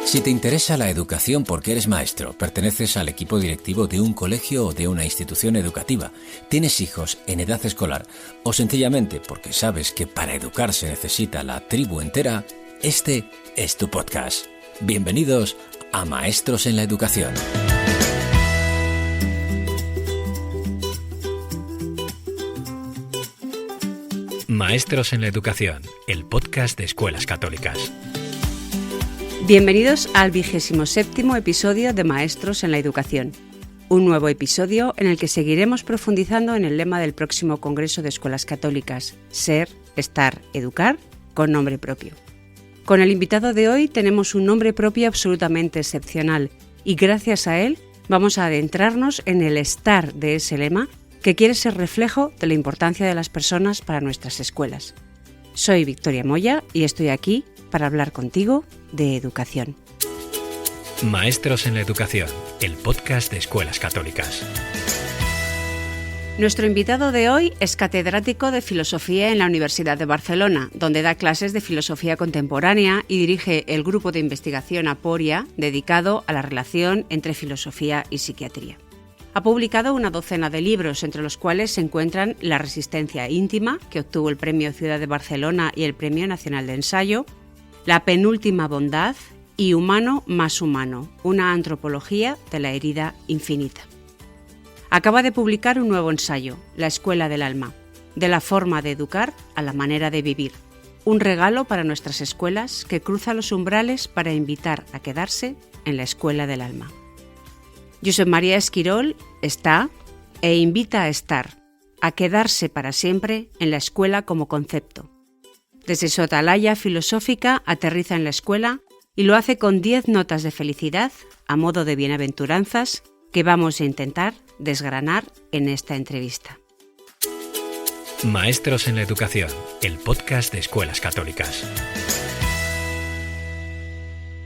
Si te interesa la educación porque eres maestro, perteneces al equipo directivo de un colegio o de una institución educativa, tienes hijos en edad escolar o sencillamente porque sabes que para educar se necesita la tribu entera, este es tu podcast. Bienvenidos a Maestros en la Educación. Maestros en la Educación, el podcast de Escuelas Católicas. Bienvenidos al 27º episodio de Maestros en la Educación, un nuevo episodio en el que seguiremos profundizando en el lema del próximo Congreso de Escuelas Católicas, Ser, Estar, Educar, con nombre propio. Con el invitado de hoy tenemos un nombre propio absolutamente excepcional y gracias a él vamos a adentrarnos en el estar de ese lema que quiere ser reflejo de la importancia de las personas para nuestras escuelas. Soy Victoria Moya y estoy aquí para hablar contigo de educación. Maestros en la Educación, el podcast de Escuelas Católicas. Nuestro invitado de hoy es catedrático de Filosofía en la Universidad de Barcelona, donde da clases de Filosofía Contemporánea y dirige el grupo de investigación Aporia, dedicado a la relación entre filosofía y psiquiatría. Ha publicado una docena de libros, entre los cuales se encuentran La resistencia íntima, que obtuvo el Premio Ciudad de Barcelona y el Premio Nacional de Ensayo, La penúltima bondad y Humano más humano, una antropología de la herida infinita. Acaba de publicar un nuevo ensayo, La escuela del alma, de la forma de educar a la manera de vivir, un regalo para nuestras escuelas que cruza los umbrales para invitar a quedarse en la escuela del alma. Josep María Esquirol está e invita a estar, a quedarse para siempre en la escuela como concepto. Desde su atalaya filosófica aterriza en la escuela y lo hace con 10 notas de felicidad a modo de bienaventuranzas que vamos a intentar desgranar en esta entrevista. Maestros en la Educación, el podcast de Escuelas Católicas.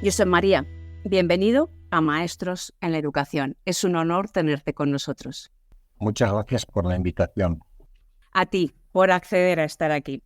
Josep María, bienvenido a Maestros en la Educación. Es un honor tenerte con nosotros. Muchas gracias por la invitación. A ti, por acceder a estar aquí.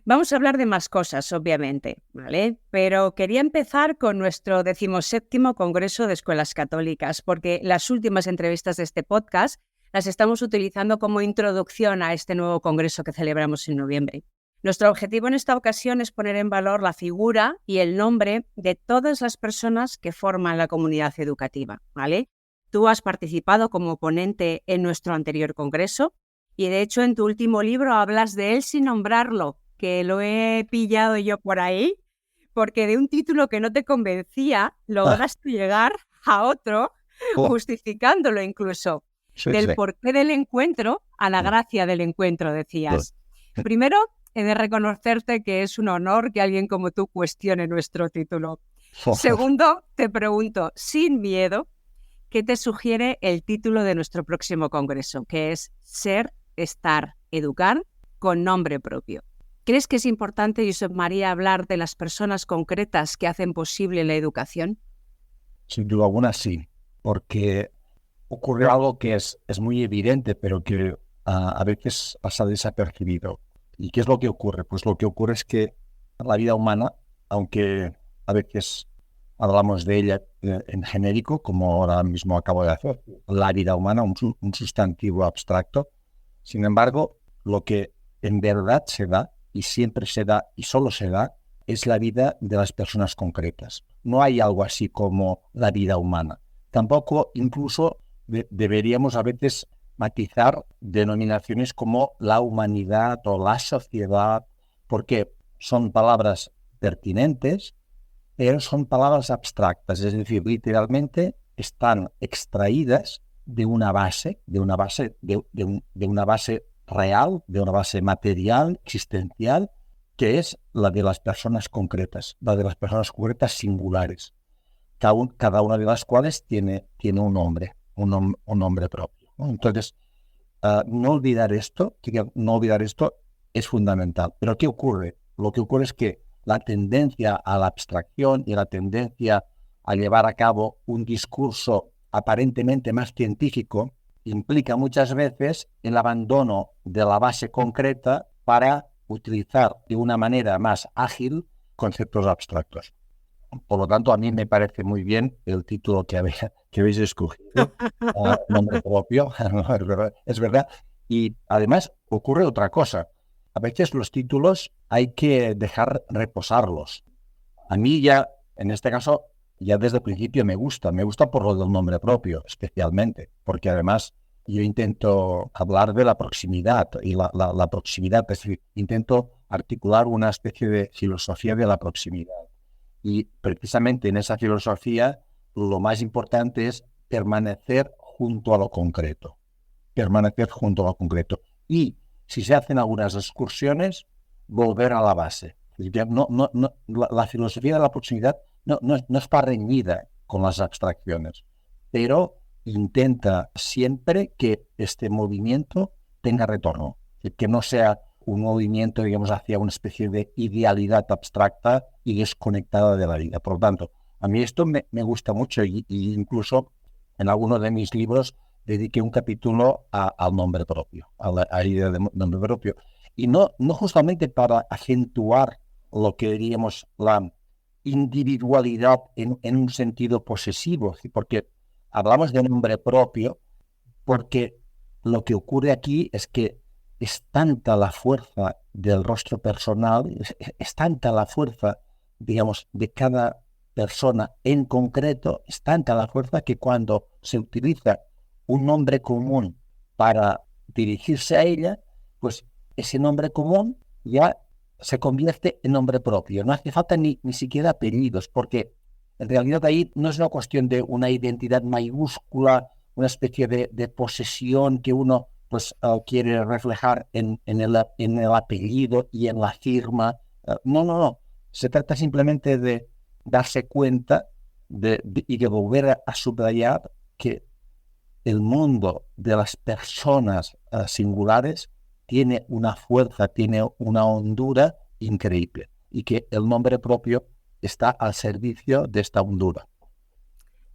Vamos a hablar de más cosas, obviamente, ¿vale? Pero quería empezar con nuestro 17º Congreso de Escuelas Católicas, porque las últimas entrevistas de este podcast las estamos utilizando como introducción a este nuevo congreso que celebramos en noviembre. Nuestro objetivo en esta ocasión es poner en valor la figura y el nombre de todas las personas que forman la comunidad educativa, ¿vale? Tú has participado como ponente en nuestro anterior congreso y, de hecho, en tu último libro hablas de él sin nombrarlo, que lo he pillado yo por ahí, porque de un título que no te convencía, lograste llegar a otro, justificándolo incluso, del porqué del encuentro a la gracia del encuentro, decías. Primero, he de reconocerte que es un honor que alguien como tú cuestione nuestro título. Segundo, te pregunto, sin miedo, ¿qué te sugiere el título de nuestro próximo congreso? Que es Ser, Estar, Educar, con nombre propio. ¿Crees que es importante, Josep María, hablar de las personas concretas que hacen posible la educación? Sin duda alguna sí, porque ocurre algo que es muy evidente, pero que a veces pasa desapercibido. ¿Y qué es lo que ocurre? Pues lo que ocurre es que la vida humana, aunque a veces hablamos de ella en genérico, como ahora mismo acabo de hacer, la vida humana, un sustantivo abstracto, sin embargo, lo que en verdad se da, y siempre se da, y solo se da, es la vida de las personas concretas. No hay algo así como la vida humana. Tampoco incluso deberíamos a veces matizar denominaciones como la humanidad o la sociedad, porque son palabras pertinentes, pero son palabras abstractas, es decir, literalmente están extraídas de una base real, de una base material, existencial, que es la de las personas concretas, la de las personas concretas singulares, cada una de las cuales tiene un nombre, un nombre propio, ¿no? Entonces, no olvidar esto es fundamental. Pero ¿qué ocurre? Lo que ocurre es que la tendencia a la abstracción y la tendencia a llevar a cabo un discurso aparentemente más científico implica muchas veces el abandono de la base concreta para utilizar de una manera más ágil conceptos abstractos. Por lo tanto, a mí me parece muy bien el título que habéis escogido, nombre propio, no, es verdad. Y además ocurre otra cosa. A veces los títulos hay que dejar reposarlos. A mí ya, en este caso, ya desde el principio me gusta por lo del nombre propio, especialmente, porque además yo intento hablar de la proximidad y la proximidad, es decir, intento articular una especie de filosofía de la proximidad. Y precisamente en esa filosofía lo más importante es permanecer junto a lo concreto, permanecer junto a lo concreto. Y si se hacen algunas excursiones, volver a la base. La filosofía de la proximidad no está reñida con las abstracciones, pero intenta siempre que este movimiento tenga retorno, que no sea un movimiento, digamos, hacia una especie de idealidad abstracta y desconectada de la vida. Por lo tanto, a mí esto me gusta mucho y incluso en algunos de mis libros dediqué un capítulo al nombre propio, a la idea de nombre propio. Y no justamente para acentuar lo que diríamos la individualidad en un sentido posesivo, porque hablamos de nombre propio porque lo que ocurre aquí es que es tanta la fuerza del rostro personal, es tanta la fuerza, digamos, de cada persona en concreto, es tanta la fuerza que cuando se utiliza un nombre común para dirigirse a ella, pues ese nombre común ya se convierte en nombre propio. No hace falta ni siquiera apellidos, porque en realidad ahí no es una cuestión de una identidad mayúscula, una especie de posesión que uno pues quiere reflejar en el apellido y en la firma. No. Se trata simplemente de darse cuenta y de volver a subrayar que el mundo de las personas singulares tiene una fuerza, tiene una hondura increíble y que el nombre propio está al servicio de esta hondura.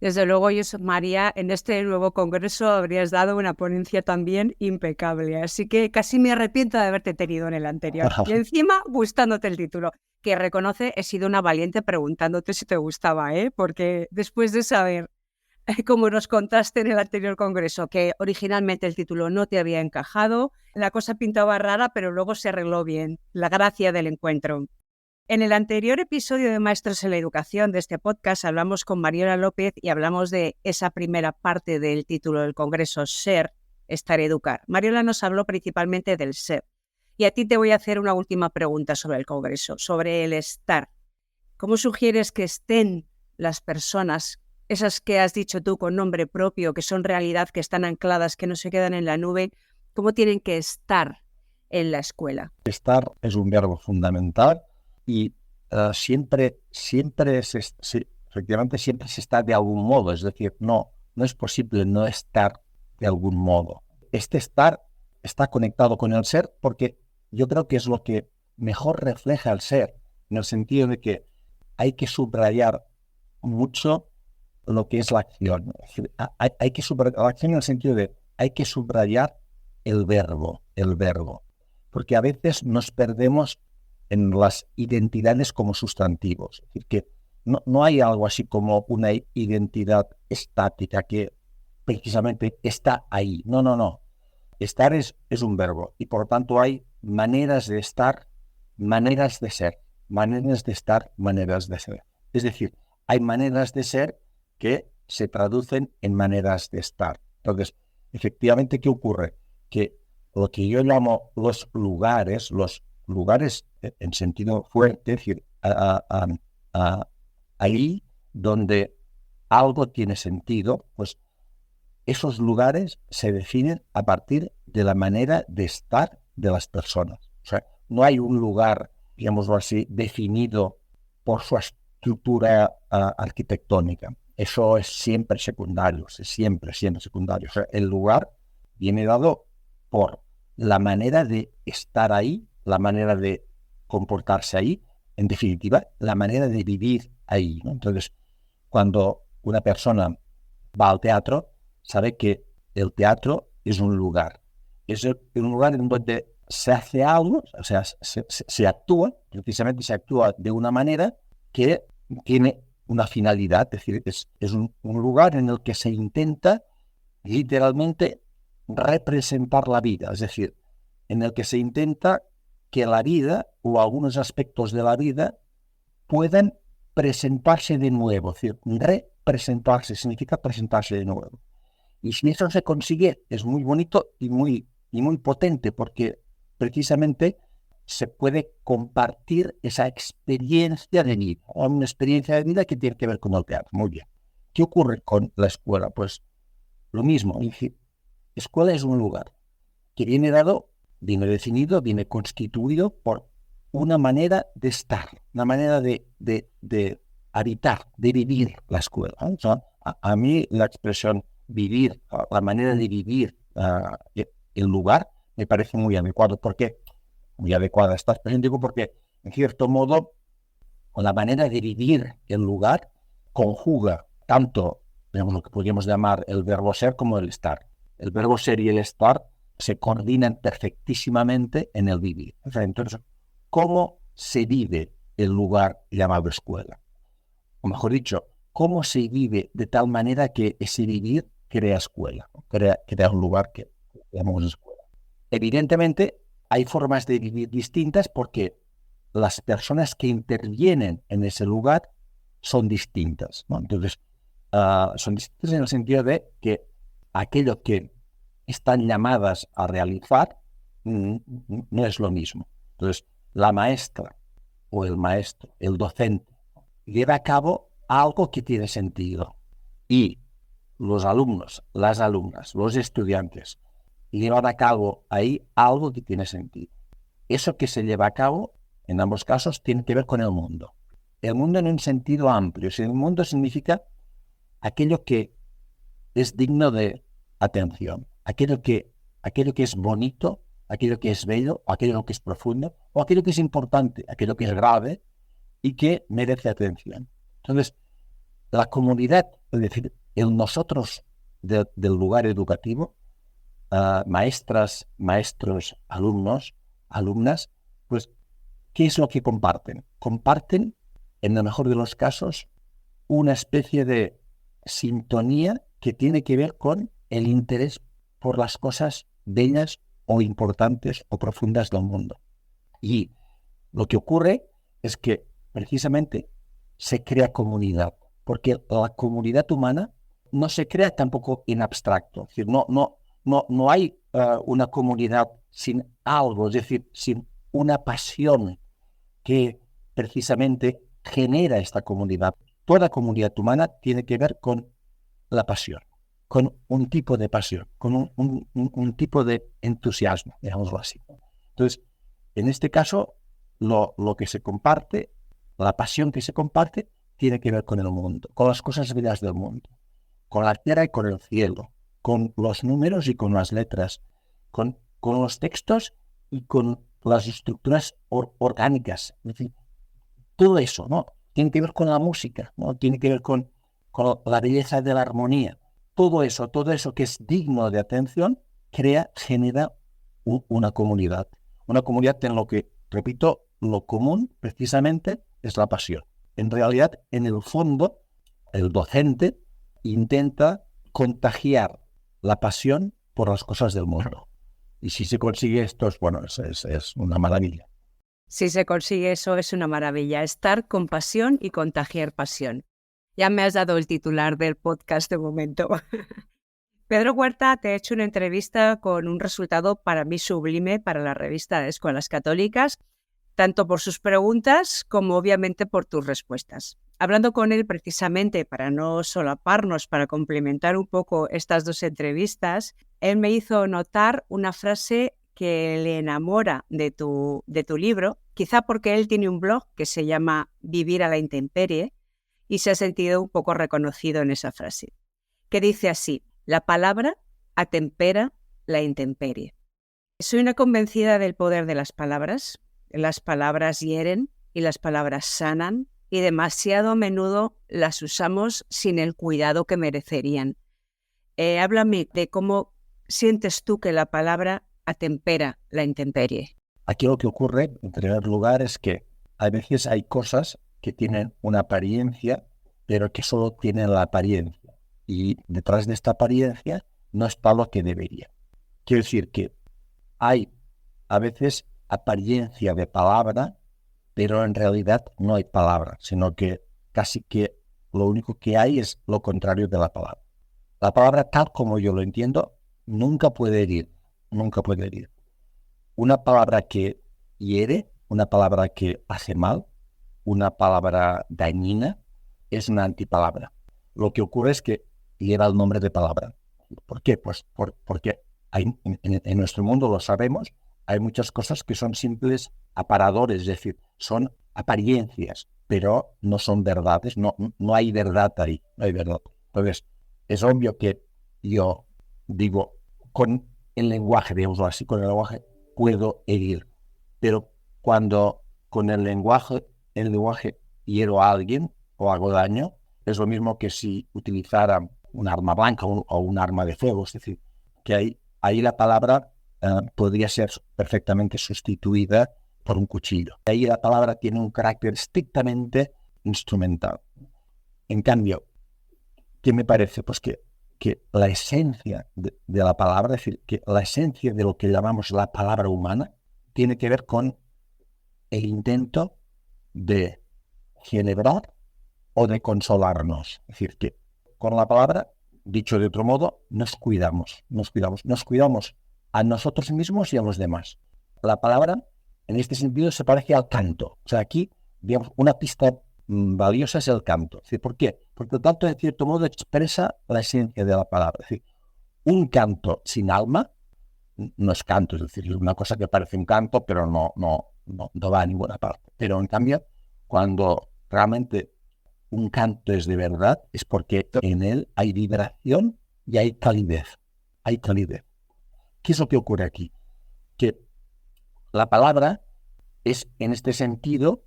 Desde luego, María, en este nuevo congreso habrías dado una ponencia también impecable, así que casi me arrepiento de haberte tenido en el anterior. Y encima, gustándote el título, que reconoce, he sido una valiente preguntándote si te gustaba, porque después de saber, como nos contaste en el anterior congreso, que originalmente el título no te había encajado, la cosa pintaba rara, pero luego se arregló bien, la gracia del encuentro. En el anterior episodio de Maestros en la Educación de este podcast hablamos con Mariola López y hablamos de esa primera parte del título del Congreso, Ser, Estar, Educar. Mariola nos habló principalmente del ser. Y a ti te voy a hacer una última pregunta sobre el Congreso, sobre el estar. ¿Cómo sugieres que estén las personas, esas que has dicho tú con nombre propio, que son realidad, que están ancladas, que no se quedan en la nube? ¿Cómo tienen que estar en la escuela? Estar es un verbo fundamental. Y efectivamente siempre se está de algún modo, es decir, no es posible no estar de algún modo. Este estar está conectado con el ser porque yo creo que es lo que mejor refleja el ser, en el sentido de que hay que subrayar mucho lo que es la acción. Es decir, hay que subrayar la acción en el sentido de hay que subrayar el verbo, porque a veces nos perdemos en las identidades como sustantivos. Es decir, que no hay algo así como una identidad estática que precisamente está ahí. No. Estar es un verbo y por lo tanto hay maneras de estar, maneras de ser, maneras de estar, maneras de ser. Es decir, hay maneras de ser que se traducen en maneras de estar. Entonces, efectivamente, ¿qué ocurre? Que lo que yo llamo los lugares en sentido fuerte, es decir, ahí donde algo tiene sentido, pues esos lugares se definen a partir de la manera de estar de las personas. O sea, no hay un lugar, digámoslo así, definido por su estructura arquitectónica. Eso es siempre secundario, siempre secundario. O sea, el lugar viene dado por la manera de estar ahí, la manera de comportarse ahí, en definitiva, la manera de vivir ahí, ¿no? Entonces, cuando una persona va al teatro, sabe que el teatro es un lugar. Es un lugar en donde se hace algo, o sea, se actúa, precisamente se actúa de una manera que tiene una finalidad, es decir, es un lugar en el que se intenta literalmente representar la vida, es decir, en el que se intenta que la vida o algunos aspectos de la vida puedan presentarse de nuevo, es decir, representarse significa presentarse de nuevo. Y si eso se consigue, es muy bonito y muy potente, porque precisamente se puede compartir esa experiencia de vida, una experiencia de vida que tiene que ver con el teatro. Muy bien. ¿Qué ocurre con la escuela? Pues lo mismo. Es decir, escuela es un lugar que viene definido, viene constituido por una manera de estar, una manera de habitar, de vivir la escuela. O sea, a mí la expresión vivir, la manera de vivir el lugar, me parece muy adecuado. ¿Por qué? Muy adecuada esta expresión, digo, porque en cierto modo la manera de vivir el lugar conjuga tanto, digamos, lo que podríamos llamar el verbo ser como el estar. El verbo ser y el estar se coordinan perfectísimamente en el vivir. O sea, entonces, ¿cómo se vive el lugar llamado escuela? O mejor dicho, ¿cómo se vive de tal manera que ese vivir crea escuela, crea un lugar que llamamos escuela? Evidentemente, hay formas de vivir distintas porque las personas que intervienen en ese lugar son distintas, ¿no? Entonces, son distintas en el sentido de que aquello que están llamadas a realizar no es lo mismo. Entonces, la maestra o el maestro, el docente, lleva a cabo algo que tiene sentido. Y los alumnos, las alumnas, los estudiantes llevan a cabo ahí algo que tiene sentido. Eso que se lleva a cabo, en ambos casos, tiene que ver con el mundo. El mundo en un sentido amplio. El mundo significa aquello que es digno de atención, aquello que es bonito, aquello que es bello, aquello que es profundo, o aquello que es importante, aquello que es grave y que merece atención. Entonces, la comunidad, es decir, el nosotros del lugar educativo, maestras, maestros, alumnos, alumnas, pues, ¿qué es lo que comparten? Comparten, en el mejor de los casos, una especie de sintonía que tiene que ver con el interés por las cosas bellas o importantes o profundas del mundo. Y lo que ocurre es que precisamente se crea comunidad, porque la comunidad humana no se crea tampoco en abstracto. Es decir, no hay una comunidad sin algo, es decir, sin una pasión que precisamente genera esta comunidad. Toda comunidad humana tiene que ver con la pasión, con un tipo de pasión, con un tipo de entusiasmo, digámoslo así. Entonces, en este caso, lo que se comparte, la pasión que se comparte, tiene que ver con el mundo, con las cosas bellas del mundo, con la tierra y con el cielo, con los números y con las letras, con los textos y con las estructuras orgánicas. Es decir, todo eso, ¿no? Tiene que ver con la música, ¿no? Tiene que ver con la belleza de la armonía. Todo eso que es digno de atención, genera una comunidad. Una comunidad en lo que, repito, lo común precisamente es la pasión. En realidad, en el fondo, el docente intenta contagiar la pasión por las cosas del mundo. Y si se consigue esto, es una maravilla. Si se consigue eso, es una maravilla. Estar con pasión y contagiar pasión. Ya me has dado el titular del podcast de momento. Pedro Huerta te ha hecho una entrevista con un resultado para mí sublime para la revista de Escuelas Católicas, tanto por sus preguntas como obviamente por tus respuestas. Hablando con él precisamente para no solaparnos, para complementar un poco estas dos entrevistas, él me hizo notar una frase que le enamora de tu libro, quizá porque él tiene un blog que se llama Vivir a la intemperie y se ha sentido un poco reconocido en esa frase, que dice así: la palabra atempera la intemperie. Soy una convencida del poder de las palabras. Las palabras hieren y las palabras sanan y demasiado a menudo las usamos sin el cuidado que merecerían. Háblame de cómo sientes tú que la palabra atempera la intemperie. Aquí lo que ocurre, en primer lugar, es que a veces hay cosas que tienen una apariencia pero que solo tienen la apariencia. Y detrás de esta apariencia no está lo que debería. Quiero decir que hay a veces apariencia de palabra, pero en realidad no hay palabra, sino que casi que lo único que hay es lo contrario de la palabra. La palabra, tal como yo lo entiendo, nunca puede herir, nunca puede herir. Una palabra que hiere, una palabra que hace mal, una palabra dañina, es una antipalabra. Lo que ocurre es que lleva el nombre de palabra. ¿Por qué? Pues porque en nuestro mundo, lo sabemos, hay muchas cosas que son simples aparadores, es decir, son apariencias, pero no son verdades, no hay verdad ahí, no hay verdad. Entonces, es obvio que yo digo, con el lenguaje, digámoslo así, con el lenguaje puedo herir, pero cuando con el lenguaje hiero a alguien o hago daño, es lo mismo que si utilizara un arma blanca o un arma de fuego, es decir, que ahí la palabra podría ser perfectamente sustituida por un cuchillo. Ahí la palabra tiene un carácter estrictamente instrumental. En cambio, ¿qué me parece? Pues que la esencia de la palabra, es decir, que la esencia de lo que llamamos la palabra humana, tiene que ver con el intento de celebrar o de consolarnos. Es decir, que con la palabra, dicho de otro modo, nos cuidamos a nosotros mismos y a los demás. La palabra, en este sentido, se parece al canto. O sea, aquí, digamos, una pista valiosa es el canto. Es decir, ¿por qué? Porque el canto, de cierto modo, expresa la esencia de la palabra. Es decir, un canto sin alma no es canto, es decir, es una cosa que parece un canto, pero no va a ninguna parte. Pero, en cambio, cuando realmente un canto es de verdad, es porque en él hay vibración y hay calidez. Hay calidez. ¿Qué es lo que ocurre aquí? Que la palabra es, en este sentido,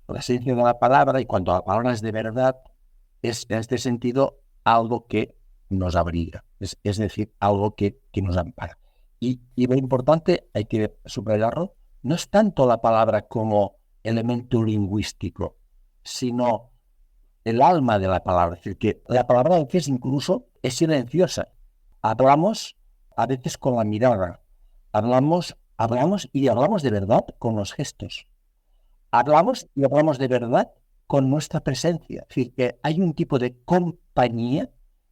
la esencia de la palabra, y cuando la palabra es de verdad, es, en este sentido, algo que nos abriga. Es decir, algo que nos ampara. Y lo importante, hay que subrayarlo, no es tanto la palabra como elemento lingüístico, sino el alma de la palabra. Es decir, que la palabra a veces incluso es silenciosa. Hablamos a veces con la mirada. Hablamos de verdad con los gestos. Hablamos y hablamos de verdad con nuestra presencia. Es decir, que hay un tipo de compañía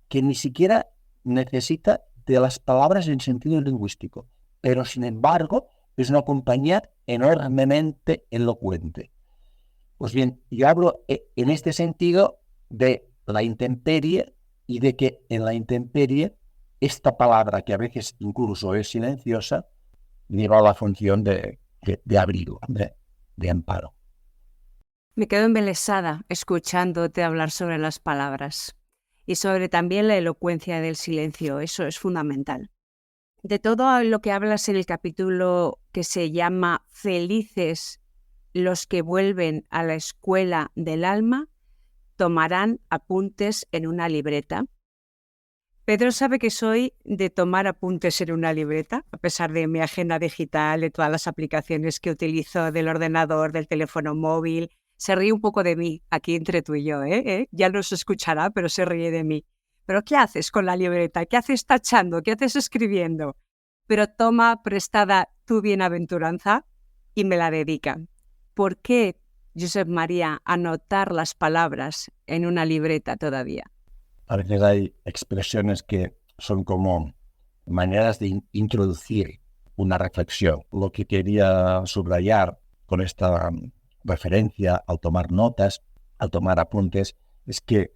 que ni siquiera necesita de las palabras en sentido lingüístico, pero sin embargo es una compañía enormemente elocuente. Pues bien, yo hablo en este sentido de la intemperie y de que en la intemperie esta palabra, que a veces incluso es silenciosa, lleva la función de abrigo, de amparo. Me quedo embelesada escuchándote hablar sobre las palabras y sobre también la elocuencia del silencio. Eso es fundamental. De todo lo que hablas en el capítulo que se llama Felices los que vuelven a la escuela del alma, tomarán apuntes en una libreta. Pedro sabe que soy de tomar apuntes en una libreta, a pesar de mi agenda digital, de todas las aplicaciones que utilizo, del ordenador, del teléfono móvil. Se ríe un poco de mí, aquí entre tú y yo, Ya no se escuchará, pero se ríe de mí. ¿Pero qué haces con la libreta? ¿Qué haces tachando? ¿Qué haces escribiendo? Pero toma prestada tu bienaventuranza y me la dedica. ¿Por qué, Josep María, anotar las palabras en una libreta todavía? A veces hay expresiones que son como maneras de introducir una reflexión. Lo que quería subrayar con esta referencia al tomar notas, al tomar apuntes, es que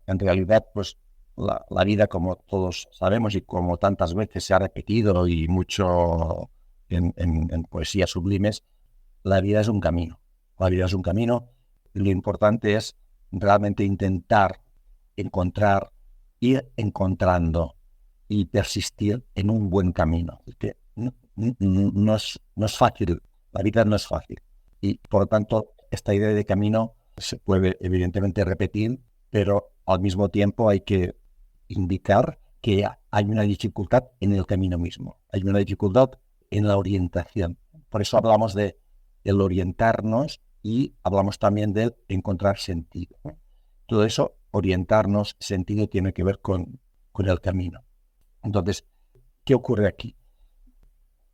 en realidad pues la vida, como todos sabemos y como tantas veces se ha repetido y mucho en poesías sublimes, la vida es un camino. La vida es un camino y lo importante es realmente intentar ir encontrando y persistir en un buen camino. Porque no es fácil, la vida no es fácil. Y por lo tanto, esta idea de camino se puede evidentemente repetir, pero al mismo tiempo hay que indicar que hay una dificultad en el camino mismo. Hay una dificultad en la orientación. Por eso hablamos del orientarnos y hablamos también de encontrar sentido. Todo eso, orientarnos, sentido, tiene que ver con el camino. Entonces, ¿qué ocurre aquí?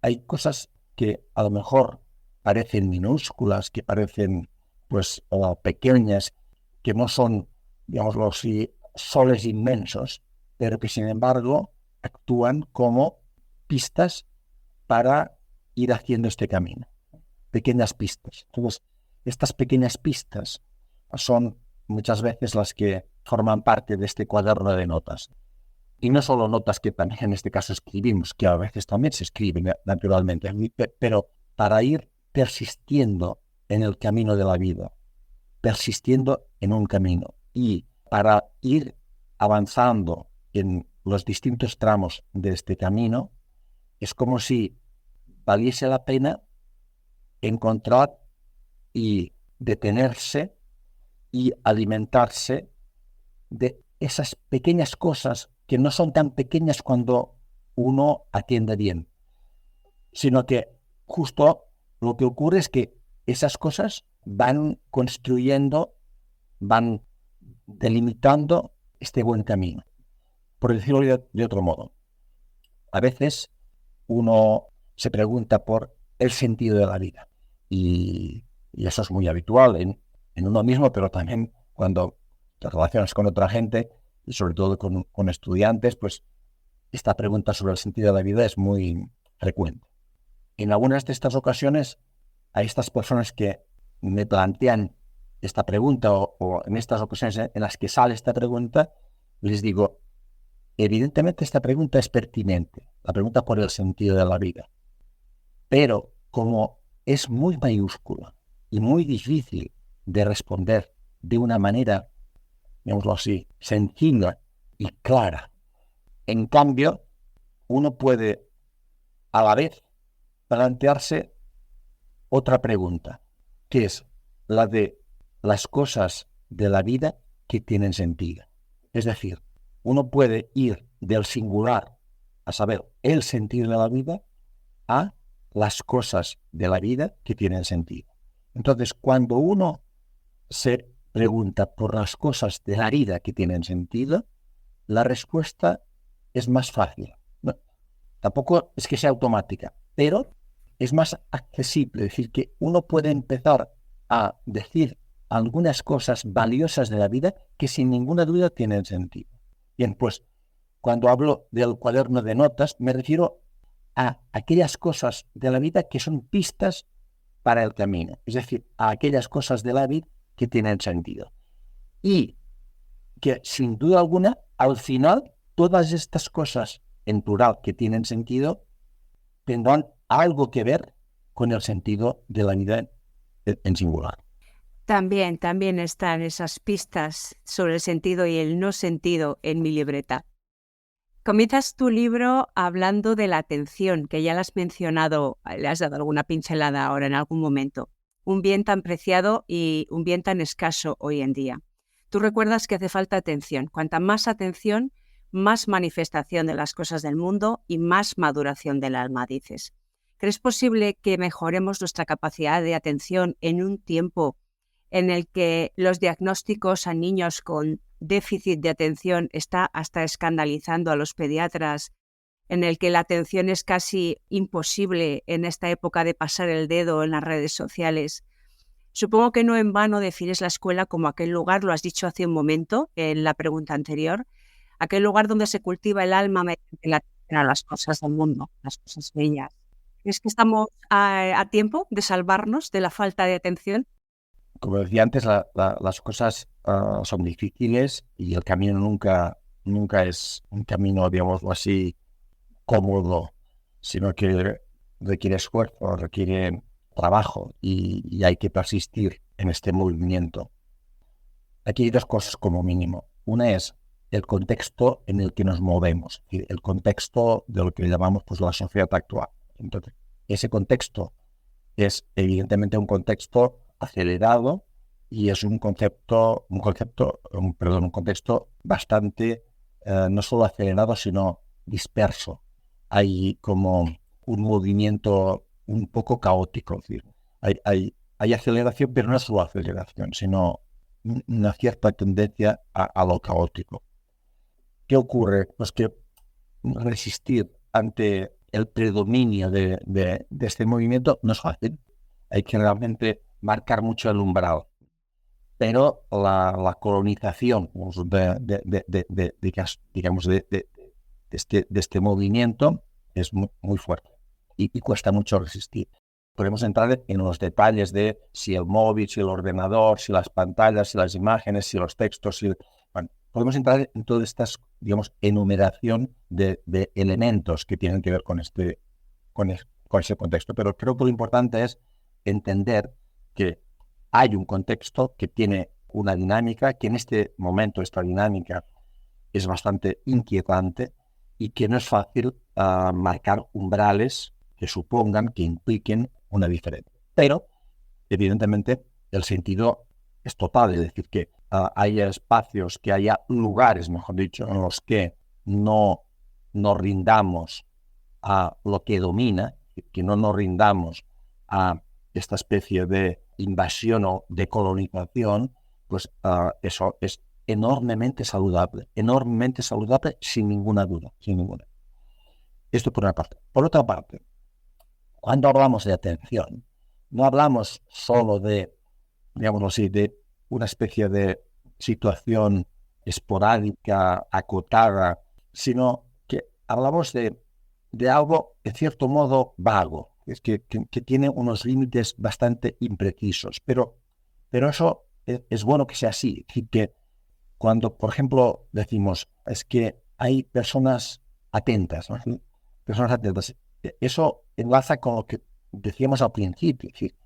Hay cosas que a lo mejor parecen minúsculas, que parecen pues pequeñas, que no son, digámoslo así, soles inmensos, pero que sin embargo actúan como pistas para ir haciendo este camino. Pequeñas pistas. Entonces, estas pequeñas pistas son muchas veces las que forman parte de este cuaderno de notas. Y no solo notas que también en este caso escribimos, que a veces también se escriben naturalmente, pero para ir persistiendo en el camino de la vida, persistiendo en un camino y para ir avanzando en los distintos tramos de este camino, es como si valiese la pena encontrar y detenerse y alimentarse de esas pequeñas cosas que no son tan pequeñas cuando uno atiende bien, sino que justo lo que ocurre es que esas cosas van construyendo, van delimitando este buen camino. Por decirlo de otro modo, a veces uno se pregunta por el sentido de la vida y eso es muy habitual en uno mismo, pero también cuando te relacionas con otra gente y sobre todo con estudiantes, pues esta pregunta sobre el sentido de la vida es muy frecuente. En algunas de estas ocasiones, a estas personas que me plantean esta pregunta o en estas ocasiones en las que sale esta pregunta, les digo, evidentemente esta pregunta es pertinente, la pregunta por el sentido de la vida, pero como es muy mayúscula y muy difícil de responder de una manera, digámoslo así, sencilla y clara, en cambio, uno puede a la vez plantearse otra pregunta, que es la de las cosas de la vida que tienen sentido. Es decir, uno puede ir del singular, a saber, el sentido de la vida, a las cosas de la vida que tienen sentido. Entonces, cuando uno se pregunta por las cosas de la vida que tienen sentido, la respuesta es más fácil. No, tampoco es que sea automática, pero es más accesible. Es decir, que uno puede empezar a decir algunas cosas valiosas de la vida que sin ninguna duda tienen sentido. Bien, pues cuando hablo del cuaderno de notas, me refiero a aquellas cosas de la vida que son pistas para el camino. Es decir, a aquellas cosas de la vida que tienen sentido. Y que sin duda alguna, al final, todas estas cosas en plural que tienen sentido tendrán algo que ver con el sentido de la vida en singular. También están esas pistas sobre el sentido y el no sentido en mi libreta. Comienzas tu libro hablando de la atención, que ya la has mencionado, le has dado alguna pincelada ahora en algún momento. Un bien tan preciado y un bien tan escaso hoy en día. Tú recuerdas que hace falta atención. Cuanta más atención, más manifestación de las cosas del mundo y más maduración del alma, dices. ¿Crees posible que mejoremos nuestra capacidad de atención en un tiempo en el que los diagnósticos a niños con déficit de atención está hasta escandalizando a los pediatras, en el que la atención es casi imposible en esta época de pasar el dedo en las redes sociales? Supongo que no en vano defines la escuela como aquel lugar, lo has dicho hace un momento en la pregunta anterior, aquel lugar donde se cultiva el alma mediante la atención a las cosas del mundo, las cosas bellas. ¿Crees que estamos a tiempo de salvarnos de la falta de atención? Como decía antes, las cosas son difíciles y el camino nunca es un camino, digámoslo así, cómodo, sino que requiere esfuerzo, requiere trabajo y hay que persistir en este movimiento. Aquí hay dos cosas como mínimo. Una es el contexto en el que nos movemos, el contexto de lo que llamamos pues, la sociedad actual. Entonces, ese contexto es evidentemente un contexto acelerado y es un contexto bastante no solo acelerado, sino disperso. Hay como un movimiento un poco caótico. Es decir, hay aceleración, pero no es solo aceleración, sino una cierta tendencia a lo caótico. ¿Qué ocurre? Pues que resistir ante el predominio de este movimiento no es fácil. Hay que realmente marcar mucho el umbral. Pero la colonización de este movimiento es muy fuerte y cuesta mucho resistir. Podemos entrar en los detalles de si el móvil, si el ordenador, si las pantallas, si las imágenes, si los textos. Bueno, podemos entrar en todas estas, digamos, enumeración de elementos que tienen que ver con ese contexto. Pero creo que lo importante es entender que hay un contexto que tiene una dinámica, que en este momento esta dinámica es bastante inquietante y que no es fácil marcar umbrales que supongan, que impliquen una diferencia. Pero, evidentemente, el sentido es total, es decir, que haya espacios, que haya lugares, mejor dicho, en los que no nos rindamos a lo que domina, que no nos rindamos a esta especie de invasión o de colonización, pues eso es enormemente saludable sin ninguna duda, sin ninguna. Esto por una parte. Por otra parte, cuando hablamos de atención, no hablamos solo de, digámoslo así, de una especie de situación esporádica, acotada, sino que hablamos de algo, de cierto modo, vago, es que tiene unos límites bastante imprecisos, pero eso es bueno que sea así. Es decir, que cuando, por ejemplo, decimos, es que hay personas atentas, ¿no? Personas atentas, eso enlaza con lo que decíamos al principio, es decir,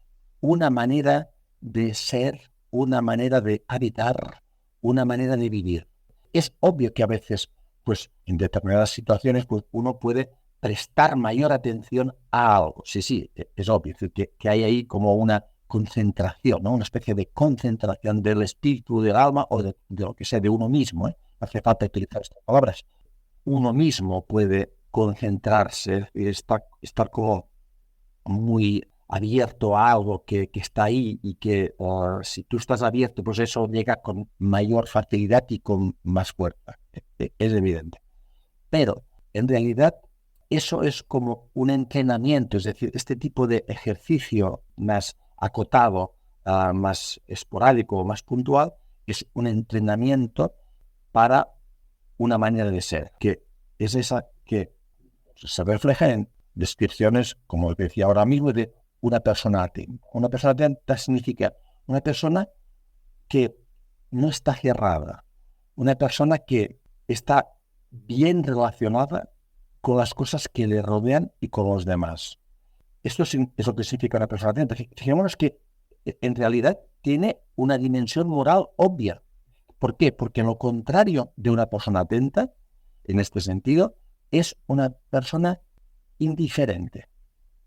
una manera de ser, una manera de habitar, una manera de vivir. Es obvio que a veces, pues, en determinadas situaciones, pues, uno puede prestar mayor atención a algo. Sí, es obvio, es decir, que hay ahí como una concentración, ¿no? Una especie de concentración del espíritu, del alma o de lo que sea, de uno mismo, ¿eh? No hace falta utilizar estas palabras. Uno mismo puede concentrarse y estar como muy abierto a algo que está ahí y que si tú estás abierto, pues eso llega con mayor facilidad y con más fuerza. Es evidente. Pero, en realidad, eso es como un entrenamiento, es decir, este tipo de ejercicio más acotado, más esporádico, más puntual, es un entrenamiento para una manera de ser, que es esa que se refleja en descripciones, como decía ahora mismo, de una persona atenta. Una persona atenta significa una persona que no está cerrada, una persona que está bien relacionada con las cosas que le rodean y con los demás. Esto es lo que significa una persona atenta. Fijémonos que en realidad tiene una dimensión moral obvia. ¿Por qué? Porque lo contrario de una persona atenta, en este sentido, es una persona indiferente.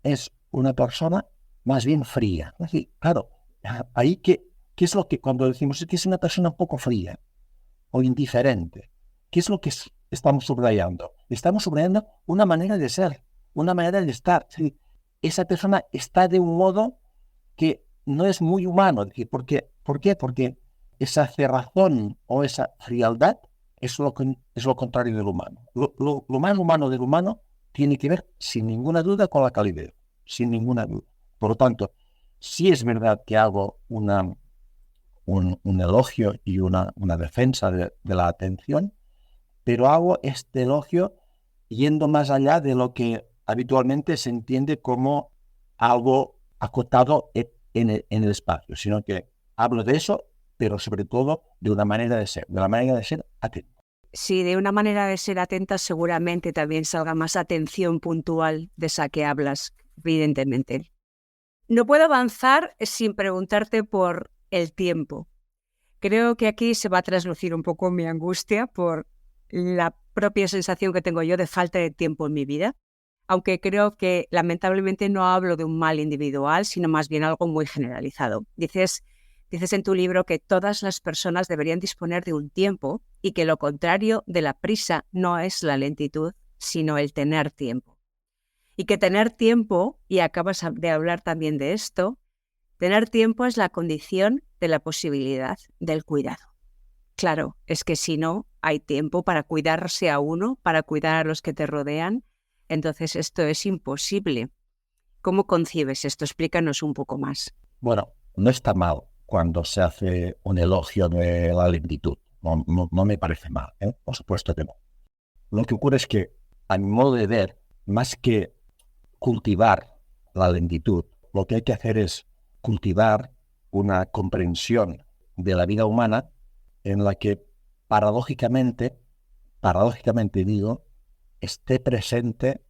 Es una persona más bien fría. Así, claro, ahí ¿qué es lo que cuando decimos que es una persona un poco fría o indiferente? ¿Qué es lo que estamos subrayando? Estamos subrayando una manera de ser, una manera de estar. ¿Sí? Esa persona está de un modo que no es muy humano. Es decir, ¿por qué? Porque esa cerrazón o esa frialdad es lo contrario del humano. Lo más humano del humano tiene que ver, sin ninguna duda, con la calidez. Sin ninguna duda. Por lo tanto, sí es verdad que hago un elogio y una defensa de la atención, pero hago este elogio yendo más allá de lo que habitualmente se entiende como algo acotado en el espacio, sino que hablo de eso, pero sobre todo de una manera de ser, atento. Sí, de una manera de ser atenta seguramente también salga más atención puntual de esa que hablas, evidentemente. No puedo avanzar sin preguntarte por el tiempo. Creo que aquí se va a traslucir un poco mi angustia por la propia sensación que tengo yo de falta de tiempo en mi vida, aunque creo que lamentablemente no hablo de un mal individual, sino más bien algo muy generalizado. Dices en tu libro que todas las personas deberían disponer de un tiempo y que lo contrario de la prisa no es la lentitud, sino el tener tiempo. Y que tener tiempo, y acabas de hablar también de esto, Tener tiempo es la condición de la posibilidad del cuidado. Claro, es que si no hay tiempo para cuidarse a uno, para cuidar a los que te rodean, entonces esto es imposible. ¿Cómo concibes esto? Explícanos un poco más. Bueno, no está mal cuando se hace un elogio de la lentitud. No me parece mal, ¿eh? Por supuesto que no. Lo que ocurre es que, a mi modo de ver, más que cultivar la lentitud, lo que hay que hacer es cultivar una comprensión de la vida humana en la que paradójicamente digo, esté presente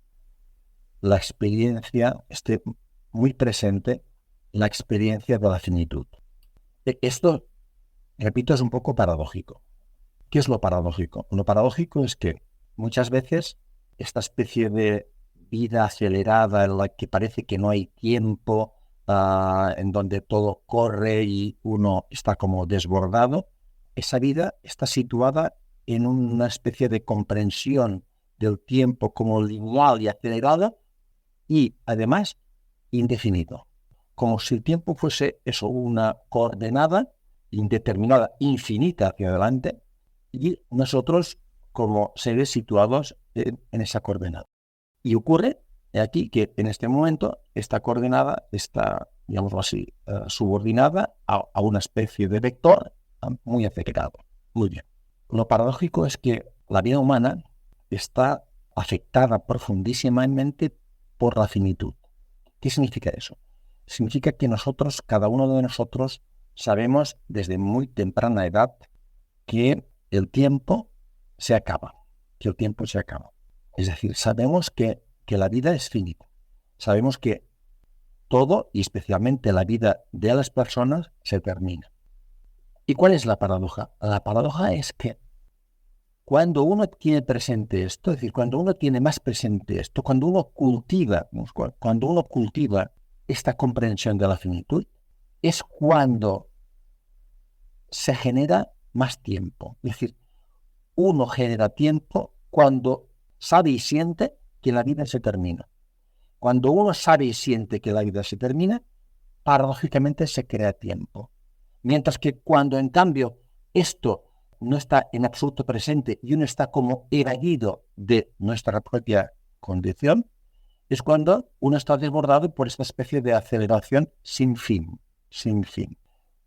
la experiencia, esté muy presente la experiencia de la finitud. Esto, repito, es un poco paradójico. ¿Qué es lo paradójico? Lo paradójico es que muchas veces esta especie de vida acelerada en la que parece que no hay tiempo, en donde todo corre y uno está como desbordado, esa vida está situada en una especie de comprensión del tiempo como lineal y acelerada y además indefinido. Como si el tiempo fuese eso, una coordenada indeterminada, infinita hacia adelante, y nosotros como seres situados en esa coordenada. Y ocurre aquí que en este momento esta coordenada está, digámoslo así, subordinada a una especie de vector muy acelerado. Muy bien. Lo paradójico es que la vida humana está afectada profundísimamente por la finitud. ¿Qué significa eso? Significa que nosotros, cada uno de nosotros, sabemos desde muy temprana edad que el tiempo se acaba, Es decir, sabemos que la vida es finita. Sabemos que todo, y especialmente la vida de las personas, se termina. ¿Y cuál es la paradoja? La paradoja es que cuando uno tiene presente esto, es decir, cuando uno tiene más presente esto, cuando uno cultiva esta comprensión de la finitud, es cuando se genera más tiempo. Es decir, uno genera tiempo cuando sabe y siente que la vida se termina. Cuando uno sabe y siente que la vida se termina, paradójicamente se crea tiempo. Mientras que cuando, en cambio, esto no está en absoluto presente y uno está como evadido de nuestra propia condición, es cuando uno está desbordado por esta especie de aceleración sin fin.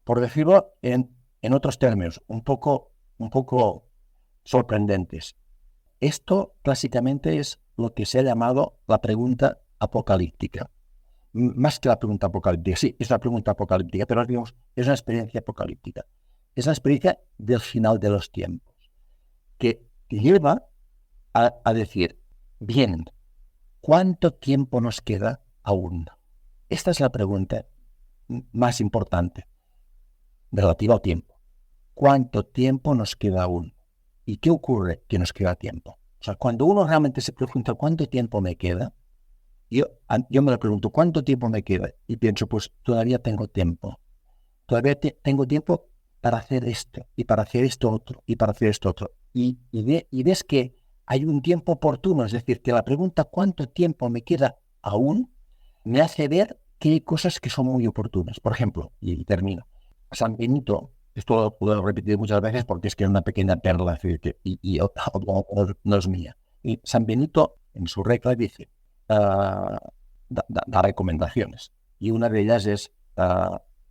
Por decirlo en otros términos, un poco sorprendentes. Esto clásicamente es lo que se ha llamado la pregunta apocalíptica. Más que la pregunta apocalíptica, sí, es una pregunta apocalíptica, pero digamos, es una experiencia apocalíptica. Es una experiencia del final de los tiempos, que lleva a decir, bien, ¿cuánto tiempo nos queda aún? Esta es la pregunta más importante relativa al tiempo. ¿Cuánto tiempo nos queda aún? ¿Y qué ocurre que nos queda tiempo? O sea, cuando uno realmente se pregunta ¿cuánto tiempo me queda? Yo me lo pregunto, ¿cuánto tiempo me queda? Y pienso, pues todavía tengo tiempo. Todavía tengo tiempo para hacer esto, y para hacer esto otro, y para hacer esto otro. Y ves que hay un tiempo oportuno, es decir, que la pregunta ¿cuánto tiempo me queda aún? Me hace ver que hay cosas que son muy oportunas. Por ejemplo, y termino, San Benito, esto lo puedo repetir muchas veces porque es que es una pequeña perla, es decir, no es mía. Y San Benito, en su regla, dice, da recomendaciones. Y una de ellas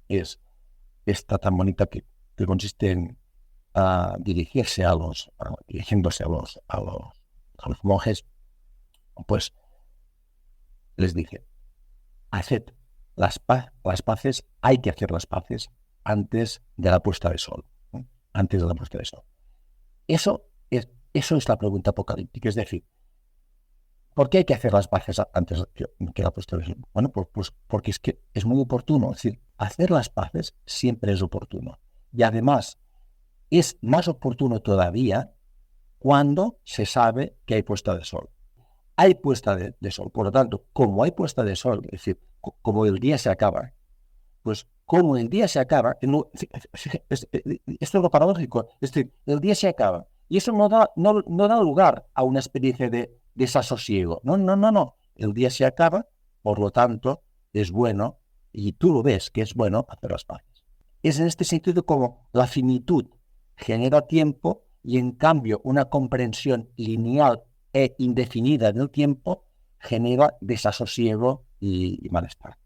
es esta tan bonita que consiste en dirigiéndose a los monjes, pues les dice, haced las paces, hay que hacer las paces antes de la puesta de sol. Antes de la puesta de sol. Eso es la pregunta apocalíptica, es decir, ¿por qué hay que hacer las paces antes que la puesta de sol? Bueno, pues porque es que es muy oportuno. Es decir, hacer las paces siempre es oportuno. Y además, es más oportuno todavía cuando se sabe que hay puesta de sol. Hay puesta de sol. Por lo tanto, como hay puesta de sol, es decir, como el día se acaba, pues como el día se acaba, esto es lo paradójico, es decir, el día se acaba. Y eso no da lugar a una experiencia de desasosiego. No. El día se acaba, por lo tanto, es bueno y tú lo ves que es bueno, hacer las paces. Es en este sentido como la finitud genera tiempo y en cambio una comprensión lineal e indefinida del tiempo genera desasosiego y malestar.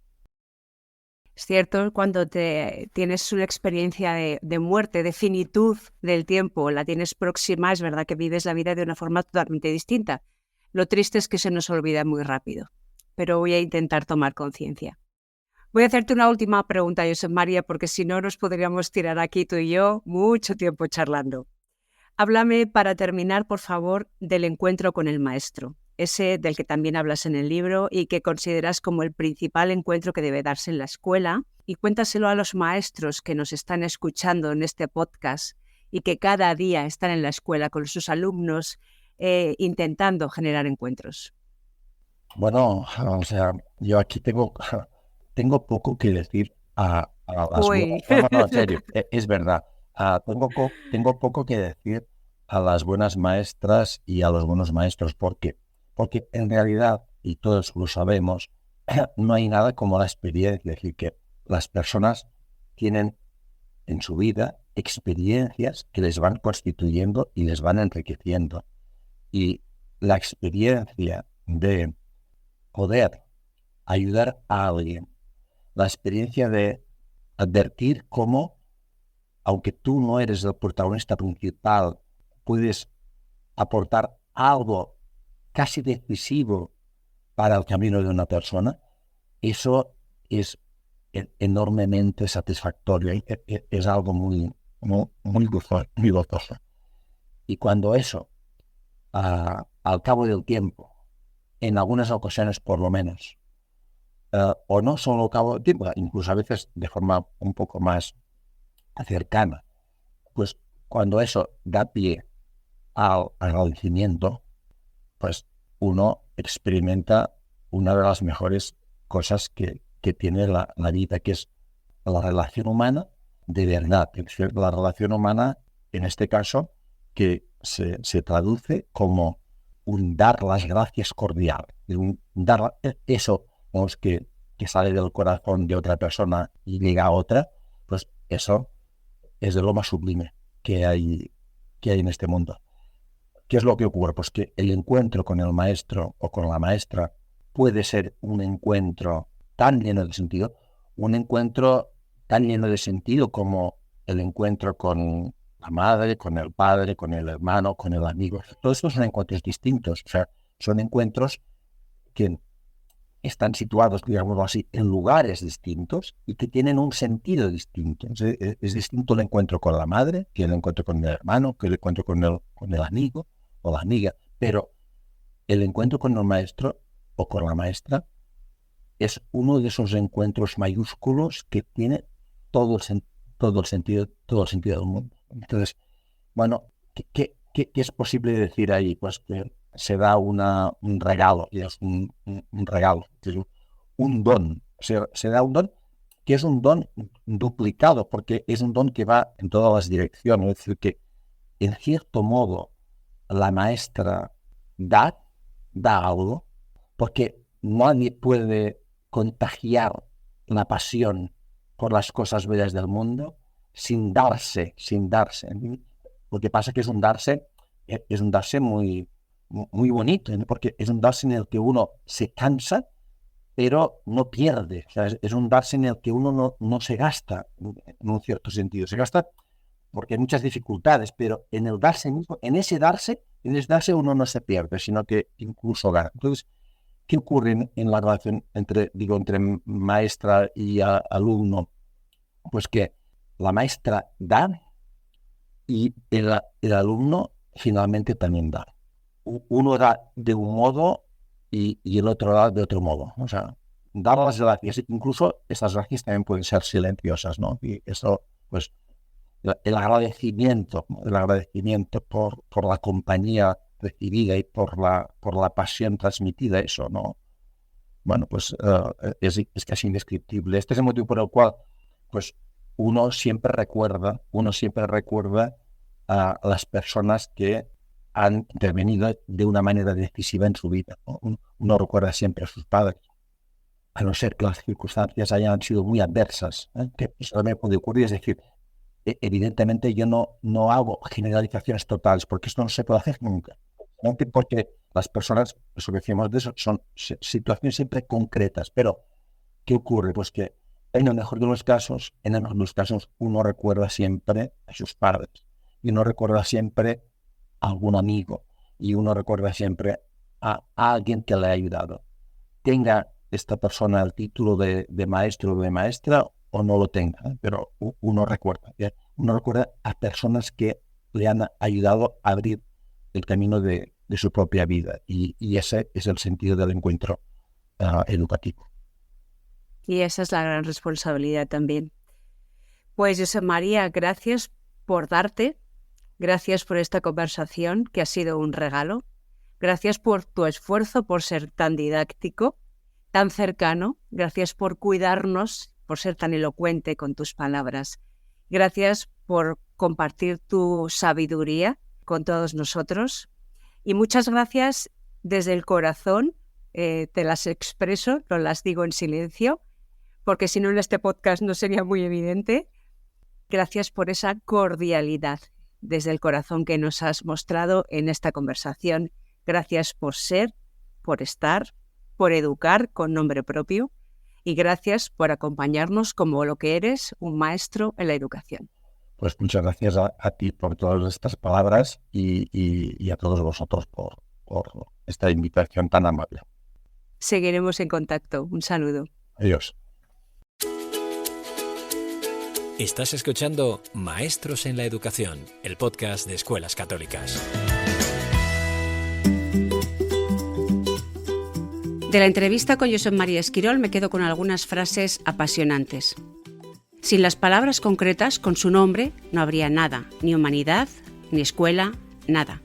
Es cierto, cuando tienes una experiencia de muerte, de finitud del tiempo, la tienes próxima, es verdad que vives la vida de una forma totalmente distinta. Lo triste es que se nos olvida muy rápido, pero voy a intentar tomar conciencia. Voy a hacerte una última pregunta, Josep María, porque si no nos podríamos tirar aquí tú y yo mucho tiempo charlando. Háblame para terminar, por favor, del encuentro con el maestro, ese del que también hablas en el libro y que consideras como el principal encuentro que debe darse en la escuela, y cuéntaselo a los maestros que nos están escuchando en este podcast y que cada día están en la escuela con sus alumnos intentando generar encuentros. Bueno, o sea, yo aquí tengo poco que decir a las Uy. buenas. No, en serio, es verdad. Tengo poco que decir a las buenas maestras y a los buenos maestros. ¿Por qué? Porque en realidad, y todos lo sabemos, no hay nada como la experiencia. Es decir, que las personas tienen en su vida experiencias que les van constituyendo y les van enriqueciendo. Y la experiencia de poder ayudar a alguien, la experiencia de advertir cómo, aunque tú no eres el protagonista principal, puedes aportar algo casi decisivo para el camino de una persona, eso es enormemente satisfactorio, es algo muy gozoso. Y cuando eso, al cabo del tiempo, en algunas ocasiones por lo menos, o no solo al cabo del tiempo, incluso a veces de forma un poco más cercana, pues cuando eso da pie al agradecimiento, pues uno experimenta una de las mejores cosas que tiene la vida, que es la relación humana de verdad. Es decir, la relación humana, en este caso, que se traduce como un dar las gracias cordial, un dar eso que sale del corazón de otra persona y llega a otra, pues eso es de lo más sublime que hay en este mundo. ¿Qué es lo que ocurre? Pues que el encuentro con el maestro o con la maestra puede ser un encuentro tan lleno de sentido, un encuentro tan lleno de sentido como el encuentro con la madre, con el padre, con el hermano, con el amigo. Todos estos son encuentros distintos, o sea, son encuentros que están situados, digamos así, en lugares distintos y que tienen un sentido distinto. Es distinto el encuentro con la madre que el encuentro con el hermano, que el encuentro con el amigo o la amiga, pero el encuentro con el maestro o con la maestra es uno de esos encuentros mayúsculos que tiene todo el sentido del mundo. Entonces, bueno, ¿qué es posible decir ahí? Pues que se da un regalo, y es un regalo, es un don. Se da un don que es un don duplicado, porque es un don que va en todas las direcciones. Es decir, que en cierto modo la maestra da algo, porque nadie puede contagiar la pasión por las cosas bellas del mundo sin darse. Lo que pasa es que es un darse muy bonito, ¿no? Porque es un darse en el que uno se cansa, pero no pierde. O sea, es un darse en el que uno no se gasta, en un cierto sentido. Se gasta porque hay muchas dificultades, pero en el darse mismo, en ese darse uno no se pierde, sino que incluso gana. Entonces, ¿qué ocurre en la relación entre maestra y alumno? Pues que la maestra da y el alumno finalmente también da. Uno da de un modo y el otro da de otro modo. O sea, dar las gracias, incluso esas gracias también pueden ser silenciosas, ¿no? Y eso, pues, el agradecimiento por la compañía recibida y por la pasión transmitida, eso, ¿no? Bueno, pues es casi indescriptible. Este es el motivo por el cual, pues, uno siempre recuerda a las personas que han intervenido de una manera decisiva en su vida, ¿no? Uno recuerda siempre a sus padres, a no ser que las circunstancias hayan sido muy adversas, que eso también puede ocurrir. Es decir, evidentemente yo no hago generalizaciones totales, porque esto no se puede hacer nunca. Porque las personas, eso que decimos de eso, son situaciones siempre concretas. Pero, ¿qué ocurre? Pues que en el mejor de los casos, uno recuerda siempre a sus padres, y uno recuerda siempre a algún amigo, y uno recuerda siempre a alguien que le ha ayudado. Tenga esta persona el título de maestro o de maestra o no lo tenga, pero uno recuerda a personas que le han ayudado a abrir el camino de su propia vida, y ese es el sentido del encuentro educativo. Y esa es la gran responsabilidad también. Pues Josep María, gracias por darte, gracias por esta conversación que ha sido un regalo, gracias por tu esfuerzo por ser tan didáctico, tan cercano, gracias por cuidarnos, por ser tan elocuente con tus palabras, gracias por compartir tu sabiduría con todos nosotros y muchas gracias desde el corazón, te las expreso, no las digo en silencio, porque si no en este podcast no sería muy evidente. Gracias por esa cordialidad desde el corazón que nos has mostrado en esta conversación. Gracias por ser, por estar, por educar con nombre propio y gracias por acompañarnos como lo que eres, un maestro en la educación. Pues muchas gracias a ti por todas estas palabras y a todos vosotros por esta invitación tan amable. Seguiremos en contacto. Un saludo. Adiós. Estás escuchando Maestros en la Educación, el podcast de Escuelas Católicas. De la entrevista con Josep María Esquirol me quedo con algunas frases apasionantes. Sin las palabras concretas, con su nombre, no habría nada, ni humanidad, ni escuela, nada.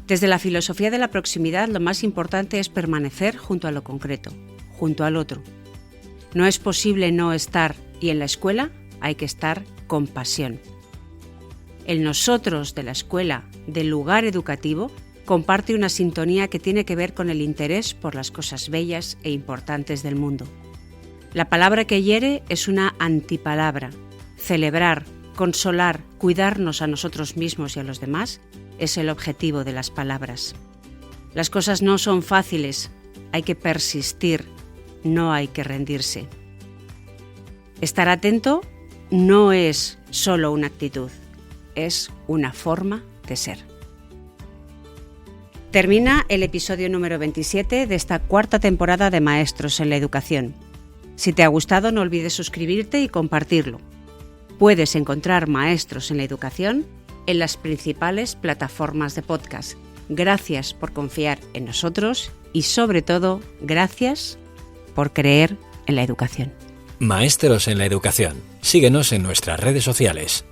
Desde la filosofía de la proximidad, lo más importante es permanecer junto a lo concreto, junto al otro. No es posible no estar, y en la escuela hay que estar con pasión. El nosotros de la escuela, del lugar educativo, comparte una sintonía que tiene que ver con el interés por las cosas bellas e importantes del mundo. La palabra que hiere es una antipalabra. Celebrar, consolar, cuidarnos a nosotros mismos y a los demás es el objetivo de las palabras. Las cosas no son fáciles, hay que persistir, no hay que rendirse. Estar atento no es solo una actitud, es una forma de ser. Termina el episodio número 27 de esta cuarta temporada de Maestros en la Educación. Si te ha gustado, no olvides suscribirte y compartirlo. Puedes encontrar Maestros en la Educación en las principales plataformas de podcast. Gracias por confiar en nosotros y, sobre todo, gracias por creer en la educación. Maestros en la Educación. Síguenos en nuestras redes sociales.